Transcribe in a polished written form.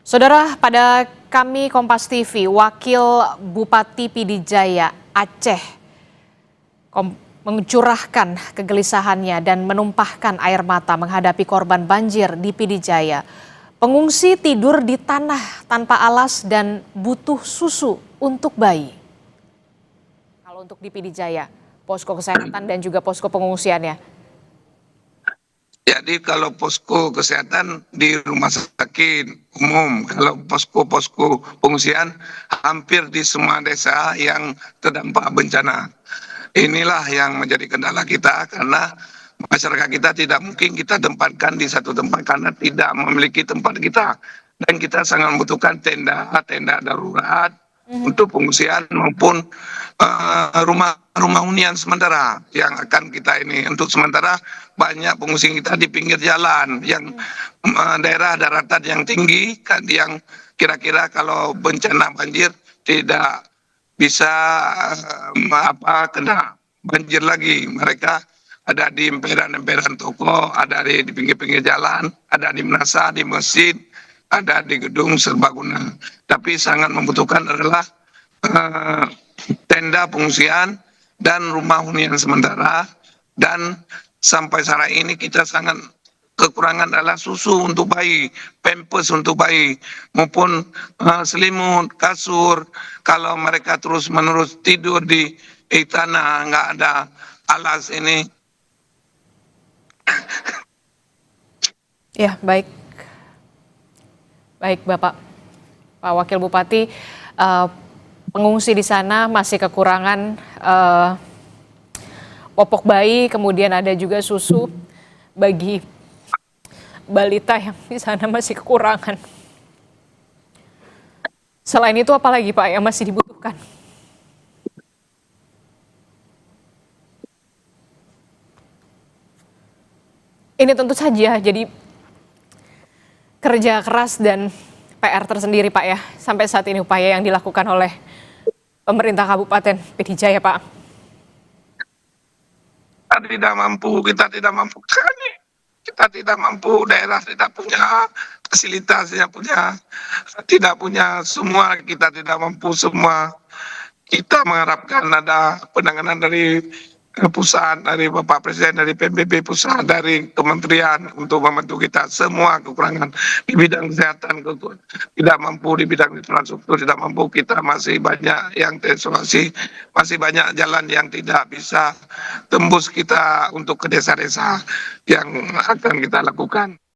Saudara, pada kami Kompas TV, Wakil Bupati Pidijaya Aceh mencurahkan kegelisahannya dan menumpahkan air mata menghadapi korban banjir di Pidijaya. Pengungsi tidur di tanah tanpa alas dan butuh susu untuk bayi. Kalau untuk di Pidijaya, posko kesehatan dan juga posko pengungsiannya. Jadi kalau posko kesehatan di rumah sakit umum, kalau posko-posko pengungsian hampir di semua desa yang terdampak bencana. Inilah yang menjadi kendala kita karena masyarakat kita tidak mungkin kita tempatkan di satu tempat karena tidak memiliki tempat kita. Dan kita sangat membutuhkan tenda darurat untuk pengungsian maupun rumah hunian sementara yang akan kita ini. Untuk sementara banyak pengungsi kita di pinggir jalan yang daerah daratan yang tinggi kan, yang kira-kira kalau bencana banjir tidak bisa kena banjir lagi. Mereka ada di emperan-emperan toko, ada di pinggir-pinggir jalan, ada di menasa, di masjid, ada di gedung serbaguna. Tapi sangat membutuhkan adalah tenda pengungsian dan rumah hunian sementara. Dan sampai saat ini kita sangat kekurangan adalah susu untuk bayi, pampers untuk bayi, maupun selimut, kasur. Kalau mereka terus-menerus tidur di tanah, nggak ada alas ini. Ya, baik. Baik, Bapak. Pak Wakil Bupati, pengungsi di sana masih kekurangan popok bayi, kemudian ada juga susu bagi balita yang di sana masih kekurangan. Selain itu apa lagi Pak yang masih dibutuhkan? Ini tentu saja jadi kerja keras dan PR tersendiri Pak ya, sampai saat ini upaya yang dilakukan oleh pemerintah Kabupaten Pidijaya Pak. Kita tidak mampu sekali. Kita tidak mampu, daerah tidak punya fasilitas, tidak punya semua, kita tidak mampu semua. Kita mengharapkan ada penanganan dari pusat, dari Bapak Presiden, dari PBB pusat, dari kementerian untuk membantu kita semua kekurangan di bidang kesehatan, tidak mampu di bidang infrastruktur, tidak mampu, kita masih banyak yang terisolasi, masih banyak jalan yang tidak bisa tembus kita untuk ke desa-desa yang akan kita lakukan.